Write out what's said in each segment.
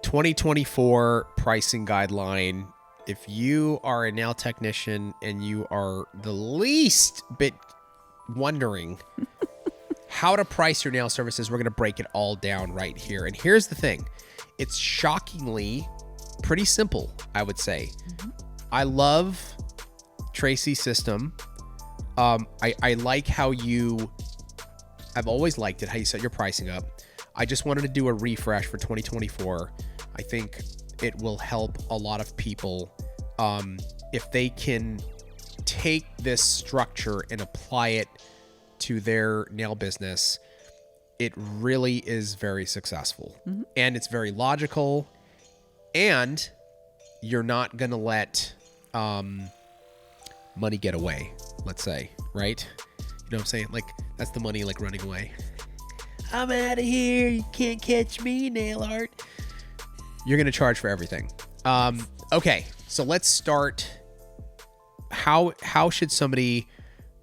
2024 pricing guideline. If you are a nail technician and you are the least bit wondering how to price your nail services, we're going to break it all down right here. And here's the thing. It's shockingly pretty simple, I would say. Mm-hmm. I love Tracy's system. I like how I've always liked it, how you set your pricing up. I just wanted to do a refresh for 2024. I think it will help a lot of people if they can take this structure and apply it to their nail business. It really is very successful. Mm-hmm. And it's very logical, and you're not going to let money get away, let's say, right? You know what I'm saying? Like, that's the money like running away. I'm out of here. You can't catch me, nail art. You're going to charge for everything. Okay, so let's start. How should somebody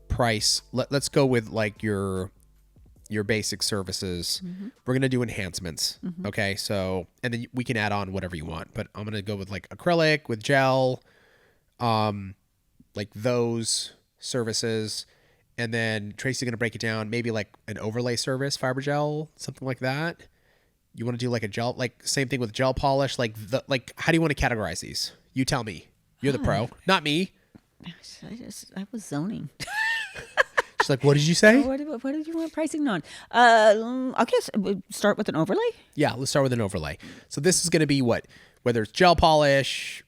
price? Let's go with like your basic services. Mm-hmm. We're going to do enhancements. Mm-hmm. Okay, so, and then we can add on whatever you want, but I'm going to go with like acrylic with gel, like those services. And then Tracy's going to break it down, maybe like an overlay service, fiber gel, something like that. You want to do like a gel, like same thing with gel polish, like how do you want to categorize these? You tell me. You're the pro, not me. I was zoning. She's like, what did you say? What did you want pricing on? I guess we'll start with an overlay. Yeah, let's start with an overlay. So this is going to be what? Whether it's gel polish.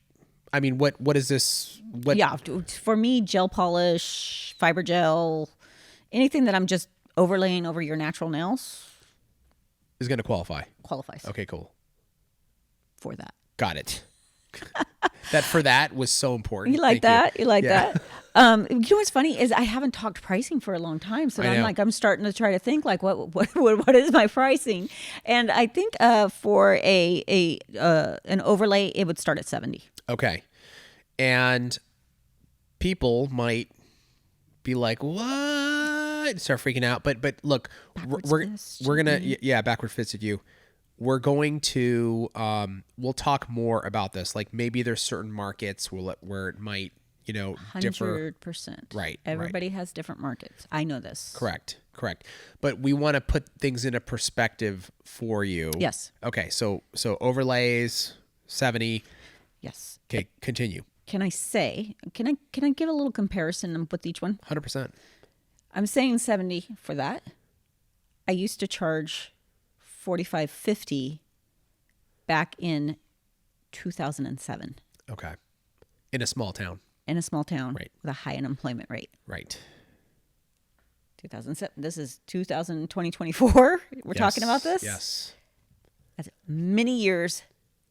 I mean, what is this? What? Yeah, for me, gel polish, fiber gel, anything that I'm just overlaying over your natural nails is going to qualify. Qualifies. Okay, cool. For that. Got it. That was so important. You like that? You like that? You know what's funny is I haven't talked pricing for a long time, so I'm starting to try to think like what is my pricing, and I think for an overlay it would start at $70. Okay, and people might be like, "What?" Start freaking out. But look, we're gonna backward fisted you. We're going to we'll talk more about this. Like maybe there's certain markets where it might, differ. 100%. Right. Everybody has different markets. I know this. Correct. But we want to put things into perspective for you. Yes. Okay. So overlays 70. Yes. Okay. Continue. Can I give a little comparison with each one? 100%. I'm saying 70 for that. I used to charge $45.50 back in 2007. Okay. In a small town. Right. With a high unemployment rate. Right. 2007. This is 2024. We're talking about this? Yes. That's many years,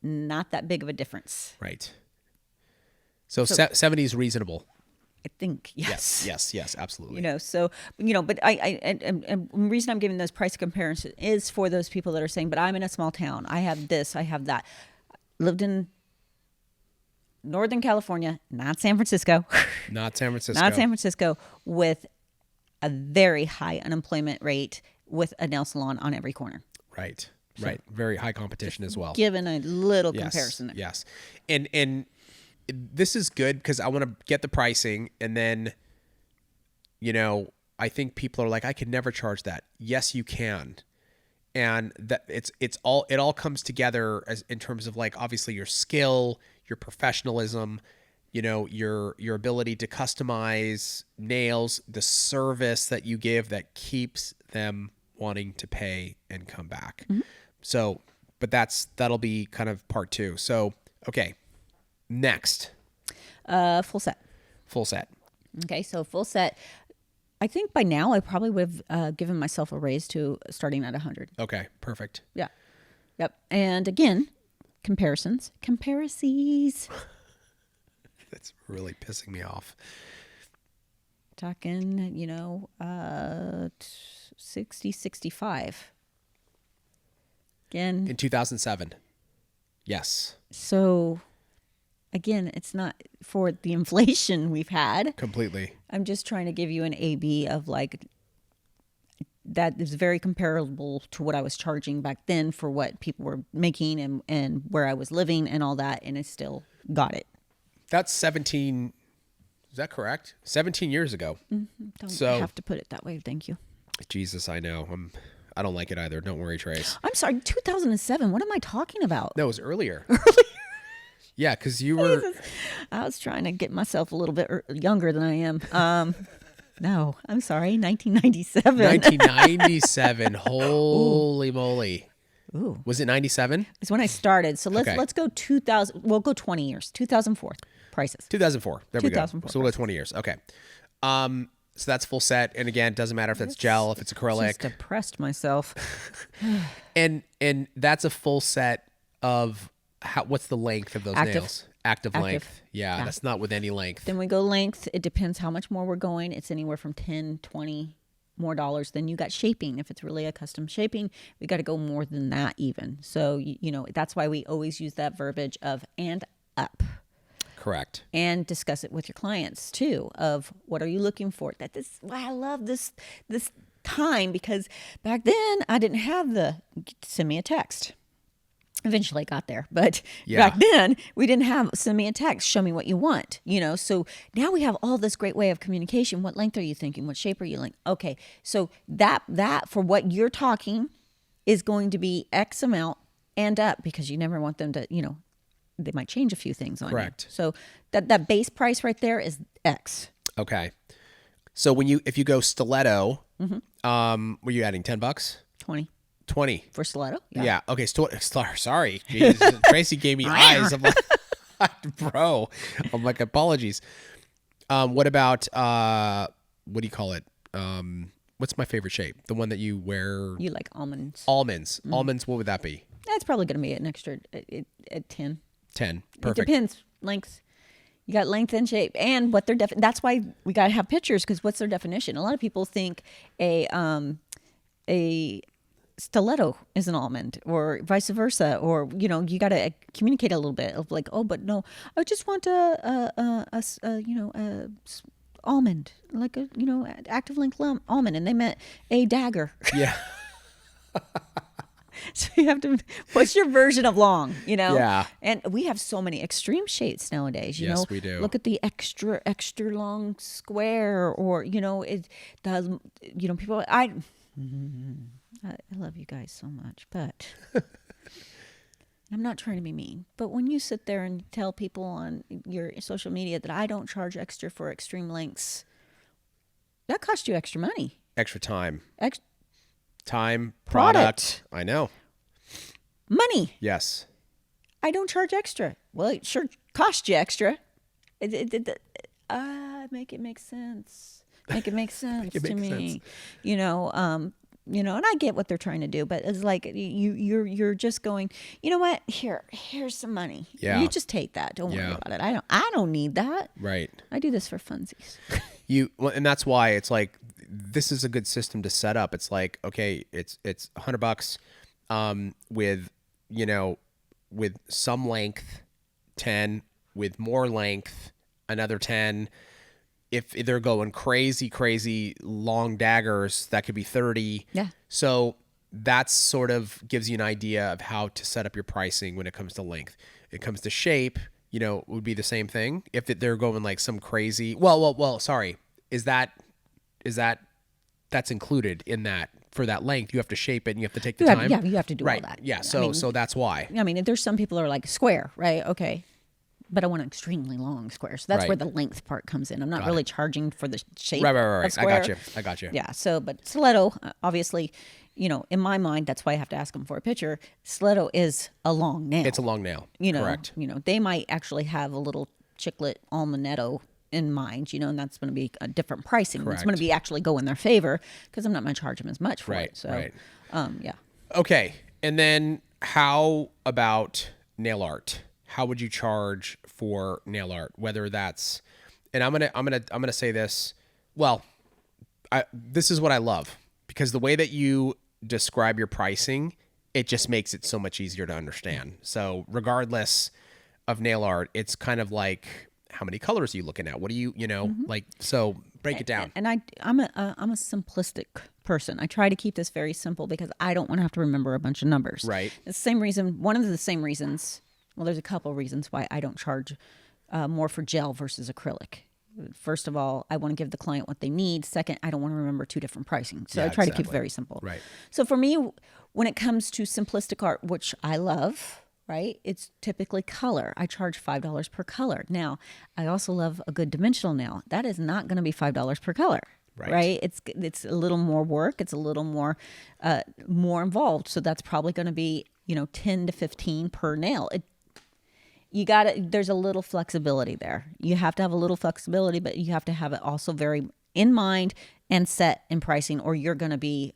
not that big of a difference. Right. So 70 is reasonable. I think, yes. Yes, absolutely. But the reason I'm giving those price comparisons is for those people that are saying, but I'm in a small town. I have this, I have that. Lived in Northern California, not San Francisco. Not San Francisco, with a very high unemployment rate with a nail salon on every corner. Right. Very high competition as well. Given a little comparison there. Yes. And this is good because I want to get the pricing, and then, I think people are like, I could never charge that. Yes, you can. And that it all comes together as in terms of like, obviously your skill, your professionalism, your ability to customize nails, the service that you give that keeps them wanting to pay and come back. Mm-hmm. So, but that'll be kind of part 2. So, okay. Next. Full set. Okay, so full set. I think by now I probably would have given myself a raise to starting at 100. Okay, perfect. Yeah. Yep. And again, comparisons. That's really pissing me off. Talking, 60, 65. Again. In 2007. Yes. So, again, it's not for the inflation we've had. Completely. I'm just trying to give you an A-B of like, that is very comparable to what I was charging back then for what people were making and where I was living and all that. And I still got it. That's 17. Is that correct? 17 years ago. Don't have to put it that way. Thank you. Jesus, I know. I don't like it either. Don't worry, Trace. I'm sorry. 2007. What am I talking about? No, it was earlier. Yeah, because you were. I was trying to get myself a little bit younger than I am. No, I'm sorry. 1997. 1997. Holy moly. Ooh. Was it 97? It's when I started. So Okay. let's go 2000. We'll go 20 years. 2004 prices. 2004. There we go. 2004. So we'll go 20 years. Okay. So that's full set. And again, it doesn't matter if it's gel, if it's acrylic. Just depressed myself. And that's a full set of what's the length of those Active. nails? Active length. Yeah, that's not with any length. Then we go length. It depends how much more we're going. It's anywhere from 10, 20 more dollars. Then you got shaping. If it's really a custom shaping, we got to go more than that even. So, that's why we always use that verbiage of and up. Correct. And discuss it with your clients too of what are you looking for. That's why I love this time, because back then I didn't have the send me a text. Eventually I got there, but back then we didn't have send me a text, show me what you want, so now we have all this great way of communication. What length are you thinking? What shape are you like? Okay. So that for what you're talking is going to be X amount and up, because you never want them to, they might change a few things on Correct. you. So that base price right there is X. Okay. So if you go stiletto, were you adding $10? 20 for stiletto. Yeah. Okay. Sorry. Jesus. Tracy gave me eyes. I'm like, bro. I'm like, apologies. What about what do you call it? What's my favorite shape? The one that you wear. You like almonds. Almonds. Almonds. What would that be? That's probably going to be an extra at 10. 10. Perfect. It depends. Length. You got length and shape, and what their that's why we got to have pictures, because what's their definition? A lot of people think a stiletto is an almond, or vice versa, or you got to communicate a little bit of like, oh, but no, I just want a almond, like a active length almond, and they meant a dagger. Yeah. So you have to, what's your version of long, Yeah. And we have so many extreme shapes nowadays, Yes, we do. Look at the extra long square, or, people, I love you guys so much, but I'm not trying to be mean. But when you sit there and tell people on your social media that I don't charge extra for extreme lengths, that costs you extra money. Extra time. Time, Product. I know. Money. Yes. I don't charge extra. Well, it sure costs you extra. Make it make sense. Make it make sense to me. And I get what they're trying to do, but it's like you're just going, you know what? Here's some money. Yeah. You just take that. Don't worry about it. I don't need that. Right. I do this for funsies. And that's why it's like, this is a good system to set up. It's like, okay, it's $100 with with some length, 10, with more length, another 10. If they're going crazy long daggers, that could be 30. Yeah. So that sort of gives you an idea of how to set up your pricing when it comes to length. It comes to shape, it would be the same thing. If they're going like some crazy, sorry, that's included in that. For that length, you have to shape it and you have to take the time. Yeah, you have to do right. all that. Yeah, so that's why. I mean, there's some people who are like square, right? Okay. But I want an extremely long square. So that's Right. where the length part comes in. I'm not really charging for the shape Right. of square. I got you. Yeah. So, but stiletto, obviously, in my mind, that's why I have to ask them for a picture. Stiletto is a long nail. It's a long nail. Correct. They might actually have a little chiclet almonetto in mind, and that's going to be a different pricing. Correct. It's going to be actually go in their favor, because I'm not going to charge them as much for Right, it. So, right. Yeah. Okay. And then how about nail art? How would you charge for nail art? Whether that's, and I'm gonna say this. Well, this is what I love, because the way that you describe your pricing, it just makes it so much easier to understand. So regardless of nail art, it's kind of like, how many colors are you looking at? What do you, like, so Break it down. And I'm a simplistic person. I try to keep this very simple because I don't want to have to remember a bunch of numbers. Right. The same reason, one of the same reasons, well, there's a couple of reasons why I don't charge more for gel versus acrylic. First of all, I want to give the client what they need. Second, I don't want to remember two different pricing. So I try to keep it very simple. Right. So for me, when it comes to simplistic art, which I love, right, it's typically color. I charge $5 per color. Now, I also love a good dimensional nail. That is not going to be $5 per color. Right. It's a little more work. It's a little more involved. So that's probably going to be, 10 to 15 per nail. There's a little flexibility there. You have to have a little flexibility, but you have to have it also very in mind and set in pricing, or you're going to be,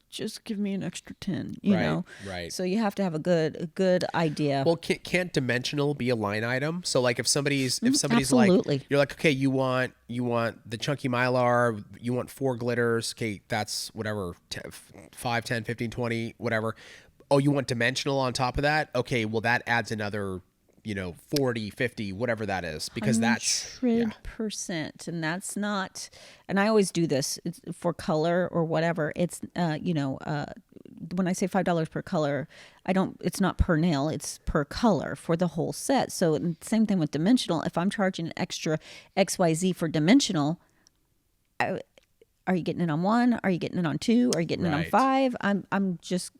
just give me an extra 10, you know? Right. So you have to have a good idea. Well, can't dimensional be a line item? So like if somebody's absolutely. like, you're like, okay, you want the chunky Mylar, you want 4 glitters. Okay. That's whatever, 5, 10, 15, 20, whatever. Oh, you want dimensional on top of that? Okay. Well, that adds another, 40, 50, whatever that is, because that's 100%. And that's not, and I always do this for color or whatever. It's, when I say $5 per color, it's not per nail, it's per color for the whole set. So same thing with dimensional. If I'm charging an extra XYZ for dimensional, are you getting it on 1? Are you getting it on 2? Are you getting it on 5? I'm just,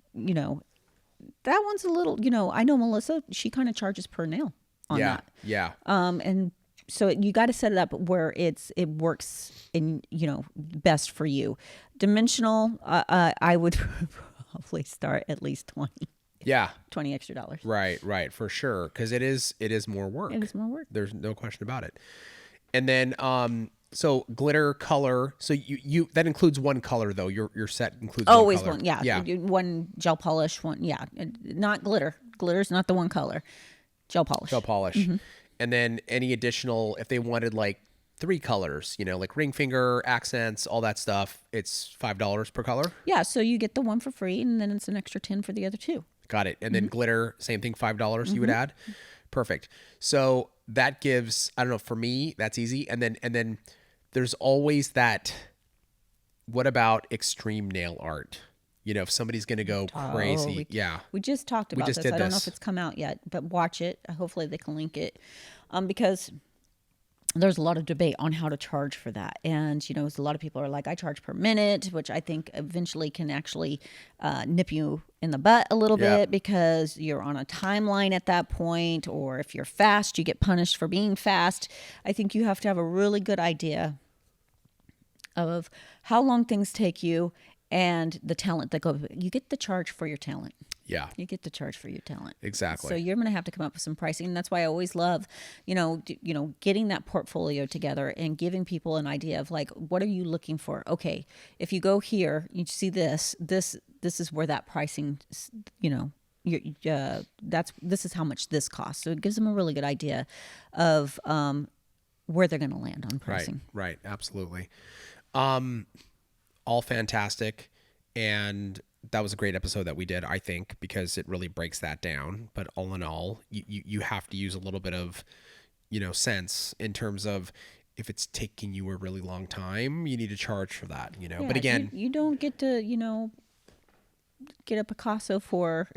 that one's a little, I know Melissa, she kind of charges per nail on that. Yeah. And so you got to set it up where it works in, best for you. Dimensional, I would probably start at least 20. Yeah. $20 extra. Right. For sure. Cause it is more work. It is more work. There's no question about it. And then, so glitter color. So you that includes one color though. Your set includes always one color. one. Yeah. One gel polish. One. Yeah. Not glitter. Glitter's not the one color. Gel polish. Mm-hmm. And then any additional, if they wanted like 3 colors, like ring finger, accents, all that stuff, it's $5 per color. Yeah. So you get the one for free, and then it's an extra 10 for the other 2. Got it. And then glitter, same thing, $5 you would add. Perfect. So that gives, I don't know, for me, that's easy. And then there's always that, what about extreme nail art? If somebody's going to go crazy. We just talked about this. I don't know if it's come out yet, but watch it. Hopefully they can link it. Because there's a lot of debate on how to charge for that. And, a lot of people are like, I charge per minute, which I think eventually can actually nip you in the butt a little bit, because you're on a timeline at that point. Or if you're fast, you get punished for being fast. I think you have to have a really good idea of how long things take you and the talent that goes. You get the charge for your talent. Yeah. You get to charge for your talent. Exactly. So you're going to have to come up with some pricing. And that's why I always love, getting that portfolio together and giving people an idea of like, what are you looking for? Okay, if you go here, you see this is where that pricing, this is how much this costs. So it gives them a really good idea of where they're going to land on pricing. Right. Absolutely. All fantastic. And that was a great episode that we did, I think, because it really breaks that down. But all in all, you have to use a little bit of, sense in terms of if it's taking you a really long time, you need to charge for that, Yeah, but again, you don't get to, get a Picasso for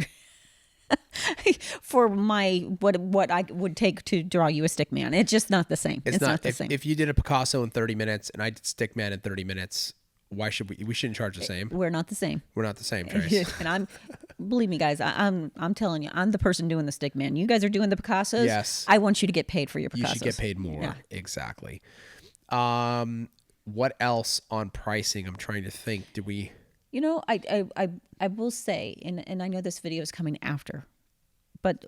for what I would take to draw you a stick man. It's just not the same. It's not the same. If you did a Picasso in 30 minutes and I did stick man in 30 minutes, why should we shouldn't charge the same? We're not the same. We're not the same, Trace. And believe me, guys, I'm telling you, I'm the person doing the stick man. You guys are doing the Picassos. Yes. I want you to get paid for your Picassos. You should get paid more. Yeah. Exactly. What else on pricing? I'm trying to think. Did we? I will say, and I know this video is coming after, but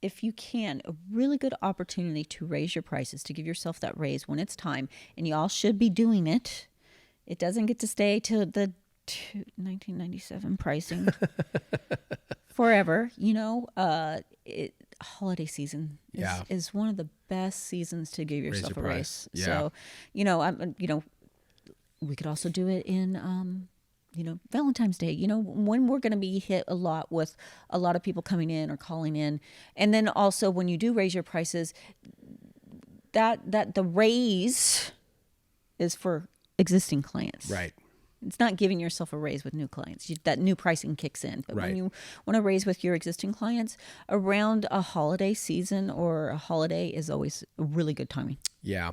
if you can, a really good opportunity to raise your prices, to give yourself that raise when it's time, and you all should be doing it. It doesn't get to stay till the 1997 pricing forever. Holiday season is one of the best seasons to give yourself a raise. Yeah. So, we could also do it in, Valentine's Day, when we're going to be hit a lot with a lot of people coming in or calling in. And then also when you do raise your prices, that the raise is for existing clients. Right. It's not giving yourself a raise with new clients. That new pricing kicks in. But when you want to raise with your existing clients, around a holiday season or a holiday is always a really good timing. Yeah.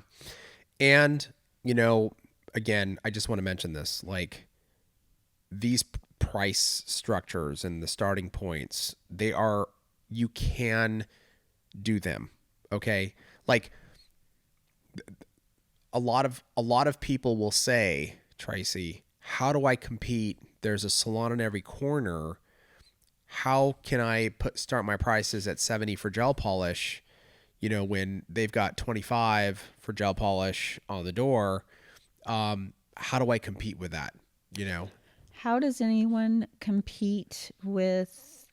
And, you know, again, I just want to mention this, like these price structures and the starting points, you can do them. Okay. Like a lot of people will say, Tracy, how do I compete? There's a salon in every corner. How can I start my prices at 70 for gel polish, you know, when they've got 25 for gel polish on the door? How do I compete with that? You know, how does anyone compete with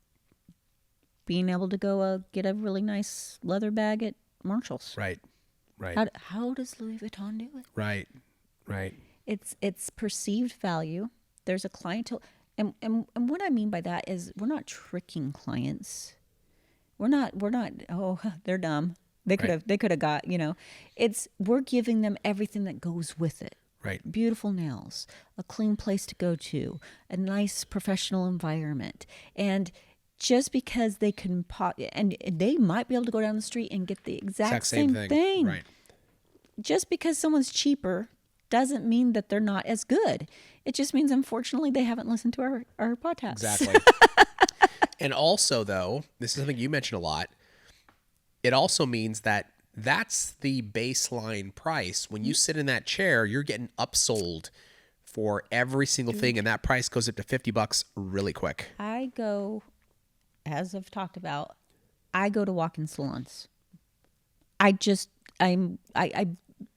being able to go get a really nice leather bag at Marshall's? Right. How does Louis Vuitton do it? Right. It's perceived value. There's a clientele, and what I mean by that is we're not tricking clients. We're not. Oh, they're dumb. They could have got, you know. We're giving them everything that goes with it. Right. Beautiful nails, a clean place to go to, a nice professional environment, and just because they can and they might be able to go down the street and get the exact same thing. Right. Just because someone's cheaper doesn't mean that they're not as good. It just means, unfortunately, they haven't listened to our podcast. Exactly. And also, though, this is something you mentioned a lot. It also means that that's the baseline price. When you sit in that chair, you're getting upsold for every single thing, and that price goes up to $50 really quick. I go, as I've talked about, I go to walk-in salons. I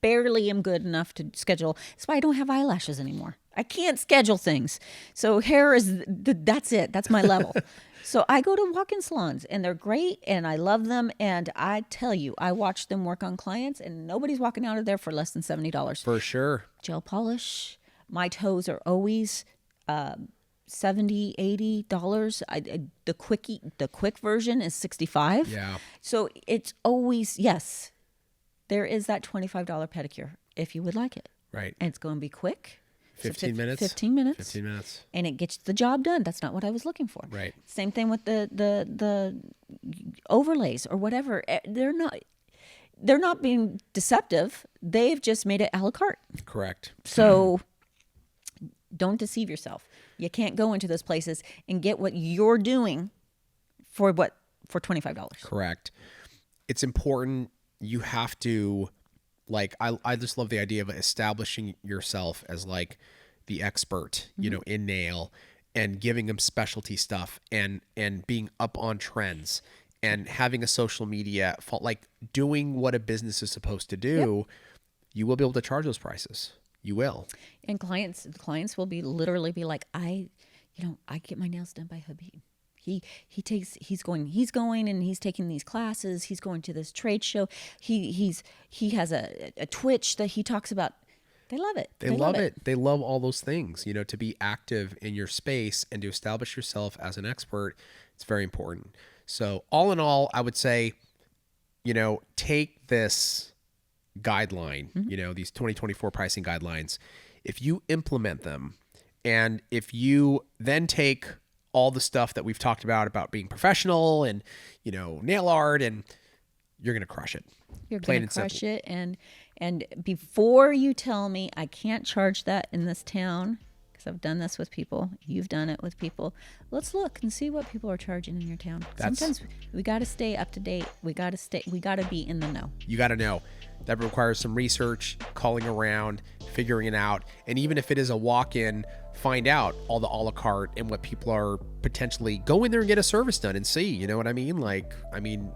barely am good enough to schedule. That's why I don't have eyelashes anymore. I can't schedule things. So hair is, that's it. That's my level. So I go to walk-in salons, and they're great, and I love them. And I tell you, I watch them work on clients, and nobody's walking out of there for less than $70. For sure. Gel polish. My toes are always $70, $80. The quick version is $65. Yeah. So it's always, yes, there is that $25 pedicure if you would like it. Right. And it's going to be quick. 15 minutes. 15 minutes. 15 minutes. And it gets the job done. That's not what I was looking for. Right. Same thing with the overlays or whatever. They're not being deceptive. They've just made it a la carte. Correct. So don't deceive yourself. You can't go into those places and get what you're doing for $25. Correct. It's important. You have to, like, I just love the idea of establishing yourself as like the expert, you know, in nail, and giving them specialty stuff and being up on trends and having a social media, like doing what a business is supposed to do. Yep. You will be able to charge those prices. You will. And clients will literally be like, I get my nails done by Habib. He's going and he's taking these classes. He's going to this trade show. He has a Twitch that he talks about. They love it. They love it. They love all those things, you know, to be active in your space and to establish yourself as an expert. It's very important. So all in all, I would say, you know, take this guideline, you know, these 2024 pricing guidelines. If you implement them, and if you then take all the stuff that we've talked about being professional and, you know, nail art, and you're going to crush it. You're going to crush it. And before you tell me I can't charge that in this town, because I've done this with people, you've done it with people, let's look and see what people are charging in your town. Sometimes we got to stay up to date. We got to be in the know. You got to know. That requires some research, calling around, figuring it out. And even if it is a walk-in, find out all the a la carte and what people are potentially go in there and get a service done and see, you know what I mean? Like, I mean,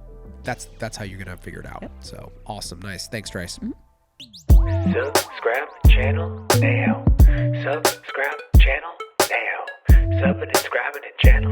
that's how you're going to figure it out. Yep. So awesome. Nice. Thanks, Trace. Subscribe channel now. Subscribe channel now. Subscribe channel.